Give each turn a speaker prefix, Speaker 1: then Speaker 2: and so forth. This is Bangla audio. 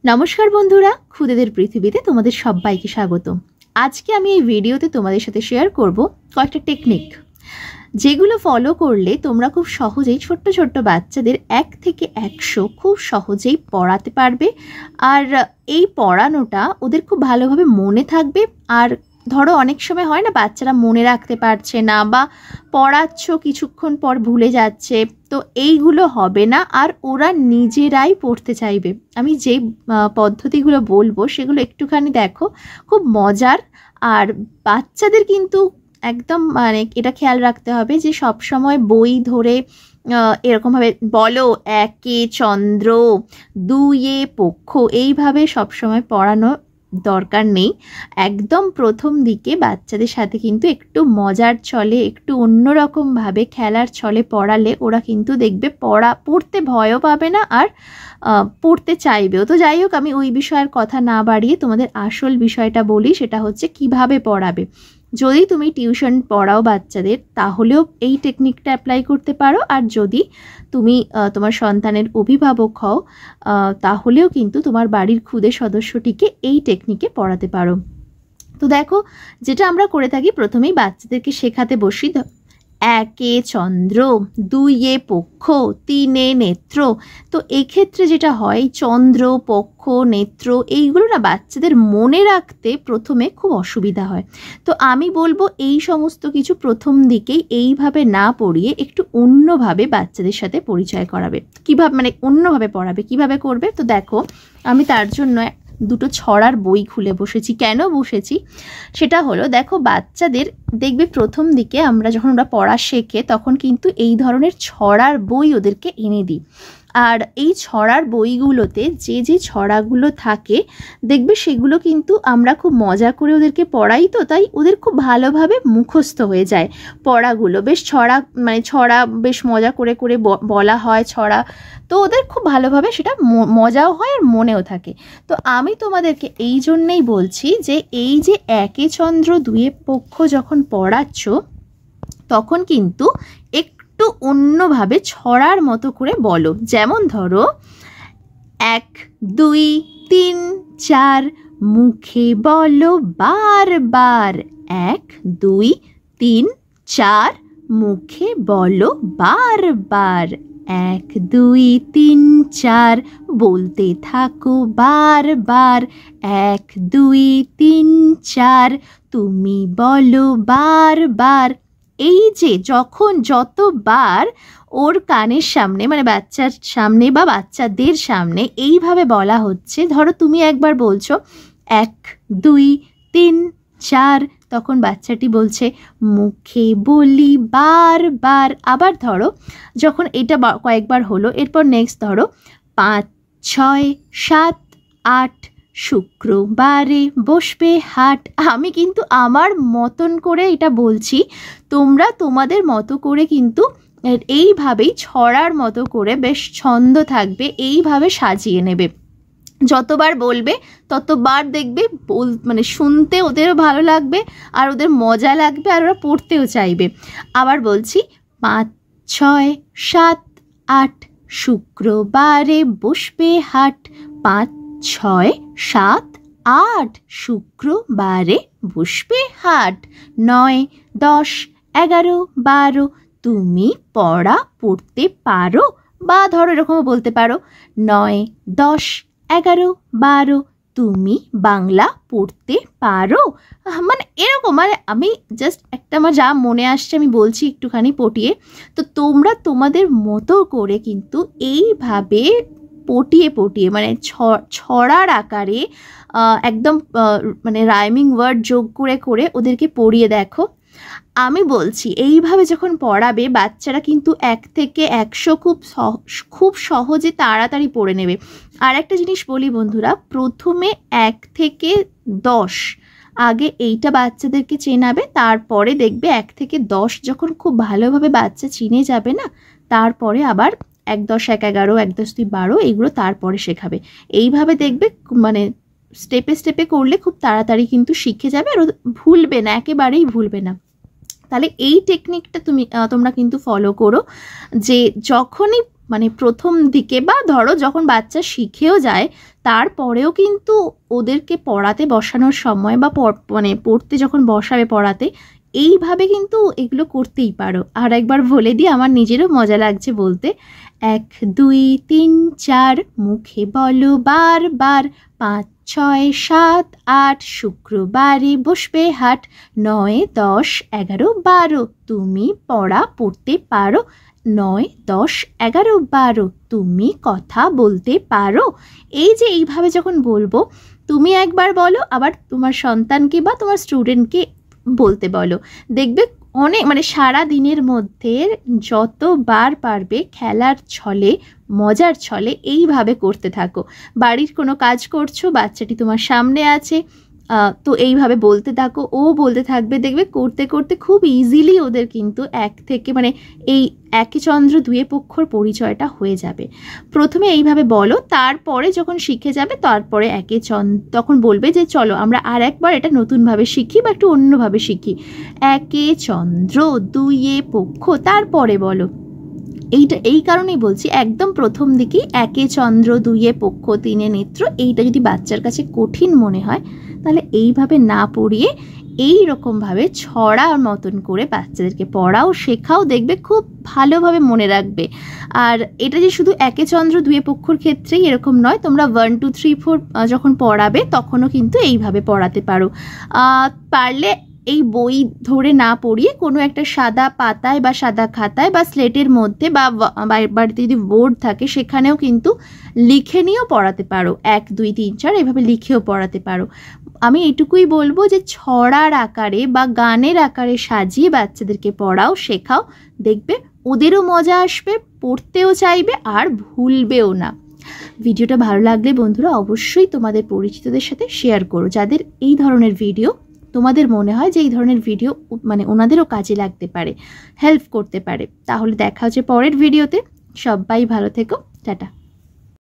Speaker 1: নমস্কার বন্ধুরা, খুদেদের পৃথিবীতে তোমাদের সবাইকে স্বাগত। আজকে আমি এই ভিডিওতে তোমাদের সাথে শেয়ার করব কয়েকটা টেকনিক, যেগুলো ফলো করলে তোমরা খুব সহজেই ছোট্ট ছোট্ট বাচ্চাদের 1 থেকে 100 খুব সহজেই পড়াতে পারবে। আর এই পড়ানোটা ওদের খুব ভালোভাবে মনে থাকবে। আর ধরো অনেক সময় হয় না, বাচ্চারা মনে রাখতে পারছে না বা পড়াচ্ছ কিছুক্ষণ পর ভুলে যাচ্ছে, তো এইগুলো হবে না, আর ওরা নিজেরাই পড়তে চাইবে। আমি যেই পদ্ধতিগুলো বলবো সেগুলো একটুখানি দেখো, খুব মজার। আর বাচ্চাদের কিন্তু একদম এটা খেয়াল রাখতে হবে যে সব সময় বই ধরে এরকমভাবে বলো একে চন্দ্র দুইয়ে পক্ষ এইভাবে সবসময় পড়ানো দরকার নেই। একদম প্রথম দিকে বাচ্চাদের সাথে কিন্তু একটু মজার ছলে, একটু অন্যরকমভাবে খেলার ছলে পড়ালে ওরা কিন্তু দেখবে পড়তে ভয়ও পাবে না, আর পড়তে চাইবেও। তো যাই হোক, আমি ওই বিষয়ের কথা না বাড়িয়ে তোমাদের আসল বিষয়টা বলি, সেটা হচ্ছে কিভাবে পড়াবে। যদি তুমি টিউশন পড়াও বাচ্চাদের, তাহলেও এই টেকনিকটা অ্যাপ্লাই করতে পারো। আর যদি তুমি তোমার সন্তানের অভিভাবক হও, তাহলেও কিন্তু তোমার বাড়ির ক্ষুদে সদস্যটিকে এই টেকনিকে পড়াতে পারো। তো দেখো, যেটা আমরা করে থাকি, প্রথমেই বাচ্চাদেরকে শেখাতে বসি একে চন্দ্র দুইয়ে পক্ষ তিনে নেত্র। তো এক্ষেত্রে যেটা হয়, চন্দ্র পক্ষ নেত্র এইগুলো না বাচ্চাদের মনে রাখতে প্রথমে খুব অসুবিধা হয়। তো আমি বলবো এই সমস্ত কিছু প্রথম দিকেই এইভাবে না পড়িয়ে একটু অন্যভাবে বাচ্চাদের সাথে পরিচয় করাবে। কিভাবে অন্যভাবে পড়াবে, কিভাবে করবে? তো দেখো, আমি তার জন্য দুটো ছড়ার বই খুলে বসেছি। কেন বসেছি সেটা হলো, দেখো বাচ্চাদের দেখবে প্রথম দিকে আমরা যখন ওরা পড়া শেখে তখন কিন্তু এই ধরনের ছড়ার বই ওদেরকে এনে দিই। আর এই ছড়ার বইগুলোতে যে যে ছড়াগুলো থাকে দেখবে সেগুলো কিন্তু আমরা খুব মজা করে ওদেরকে পড়াই, তো তাই ওদের খুব ভালোভাবে মুখস্থ হয়ে যায় পড়াগুলো। বেশ ছড়া বেশ মজা করে করে বলা হয় ছড়া, তো ওদের খুব ভালোভাবে সেটা মজাও হয় আর মনেও থাকে। তো আমি তোমাদেরকে এই জন্যেই বলছি যে এই যে একে চন্দ্র দুয়ে পক্ষ যখন পড়াচ্ছ, তখন কিন্তু একটু অন্যভাবে ছড়ার মতো করে বলো। যেমন ধরো 1 2 3 4 মুখে বলো বারবার, 1 2 3 4 মুখে বলো বারবার, 1 2 3 4 বলতে থাকো বারবার, 1 2 3 4 তুমি বলো বারবার। এই যে যতবার ওর কানের সামনে বাচ্চার সামনে বা বাচ্চাদের সামনে এইভাবে বলা হচ্ছে, ধরো তুমি একবার বলছো 1 2 3 4, তখন বাচ্চাটি বলছে মুখে বলি বারবার। আবার ধরো যখন এটা কয়েকবার হলো, এরপর নেক্সট ধরো 5 6 7 8 শুক্রবারে বসবে হাট। আমি কিন্তু আমার মতন করে এটা বলছি, তোমরা তোমাদের মতো করে কিন্তু এইভাবেই ছড়ার মতো করে বেশ ছন্দ থাকবে এইভাবে সাজিয়ে নেবে। যতবার বলবে ততবার দেখবে শুনতে ওদেরও ভালো লাগবে আর ওদের মজা লাগবে আর ওরা পড়তেও চাইবে। আবার বলছি 5 6 7 8 শুক্রবারে বসবে হাট, 5 6 7 8 শুক্রবারে বসবে হাট, 9 10 11 12 তুমি পড়তে পারো। বা ধরো এরকমও বলতে পারো 9 10 11 12 তুমি বাংলা পড়তে পারো। এরকম আমি জাস্ট একটা আমার যা মনে আসছে আমি বলছি একটুখানি পটিয়ে। তো তোমরা তোমাদের মতো করে কিন্তু এইভাবে পটিয়ে ছড়ার আকারে একদম রাইমিং ওয়ার্ড যোগ করে করে ওদেরকে পড়িয়ে দেখো। আমি বলছি এইভাবে যখন পড়াবে বাচ্চারা কিন্তু 1 থেকে 100 খুব সহজে তাড়াতাড়ি পড়ে নেবে। আর একটা জিনিস বলি বন্ধুরা, প্রথমে 1 থেকে 10 আগে এইটা বাচ্চাদেরকে চেনাবে, তারপরে দেখবে 1 থেকে 10 যখন খুব ভালোভাবে বাচ্চা চিনে যাবে না, তারপরে আবার 1 10 1 11 1 10 2 12 এইগুলো তারপরে শেখাবে। এইভাবে দেখবে স্টেপে স্টেপে করলে খুব তাড়াতাড়ি কিন্তু শিখে যাবে আর ভুলবে না, একেবারেই ভুলবে না। তাহলে এই টেকনিকটা তোমরা কিন্তু ফলো করো, যে যখনই মানে প্রথম দিকে বা ধরো যখন বাচ্চা শিখেও যায় তারপরেও কিন্তু ওদেরকে পড়াতে বসানোর সময় বা মানে পড়তে যখন বসাবে পড়াতে এইভাবে কিন্তু এগুলো করতেই পারো। আর একবার বলে দিই, আমার নিজেরও মজা লাগছে বলতে। 1 2 3 4 মুখে বলো বারবার, 5 6 7 8 শুক্রবারে বসবে হাট, 9 10 11 12 তুমি পড়া পড়তে পারো, 9 10 11 12 তুমি কথা বলতে পারো। এই যে এইভাবে যখন বলবো, তুমি একবার বলো, আবার তোমার সন্তানকে বা তোমার স্টুডেন্টকে বলতে বলো, দেখবে অনেক মানে সারা দিনের মধ্যে যতবার পারবে খেলার ছলে মজার ছলে এইভাবে করতে থাকো। বাড়ির কোনো কাজ করছো, বাচ্চাটি তোমার সামনে আছে, তো এইভাবে বলতে থাকো, ও বলতে থাকবে, দেখবে করতে করতে খুব ইজিলি ওদের কিন্তু এক থেকে মানে এই একে চন্দ্র দুয়ে পক্ষর পরিচয়টা হয়ে যাবে। প্রথমে এইভাবে বলো, তারপরে যখন শিখে যাবে তারপরে একে তখন বলবে যে চলো আমরা আর একবার এটা নতুনভাবে শিখি বা একটু অন্যভাবে শিখি। একে চন্দ্র দুয়ে পক্ষ, তারপরে বলো। এইটা এই কারণেই বলছি, একদম প্রথম দিকেই একে চন্দ্র দুয়ে পক্ষ তিনে নেত্র এইটা যদি বাচ্চার কাছে কঠিন মনে হয়, তাহলে এইভাবে না পড়িয়ে এই রকমভাবে ছড়ার মতন করে বাচ্চাদেরকে পড়াও, শেখাও, দেখবে খুব ভালোভাবে মনে রাখবে। আর এটা যে শুধু একে চন্দ্র দুয়ে পক্ষর ক্ষেত্রেই এরকম নয়, তোমরা 1 2 3 4 যখন পড়াবে তখনও কিন্তু এইভাবে পড়াতে পারো। পারলে এই বই ধরে না পড়িয়ে কোনো একটা সাদা পাতায় বা সাদা খাতায় বা স্লেটের মধ্যে বা বাড়িতে যদি বোর্ড থাকে সেখানেও কিন্তু লিখে নিয়েও পড়াতে পারো, 1 2 3 4 এভাবে লিখেও পড়াতে পারো। আমি এটুকুই বলবো যে ছড়ার আকারে বা গানের আকারে সাজিয়ে বাচ্চাদেরকে পড়াও, শেখাও, দেখবে ওদেরও মজা আসবে, পড়তেও চাইবে আর ভুলবেও না। ভিডিওটা ভালো লাগলে বন্ধুরা অবশ্যই তোমাদের পরিচিতদের সাথে শেয়ার করো, যাদের এই ধরনের ভিডিও তোমাদের মনে হয় যে এই ধরনের ভিডিও মানে ওনাদেরও কাজে লাগতে পারে, হেল্প করতে পারে। তাহলে দেখা হচ্ছে পরের ভিডিওতে। সবাই ভালো থেকো, টাটা।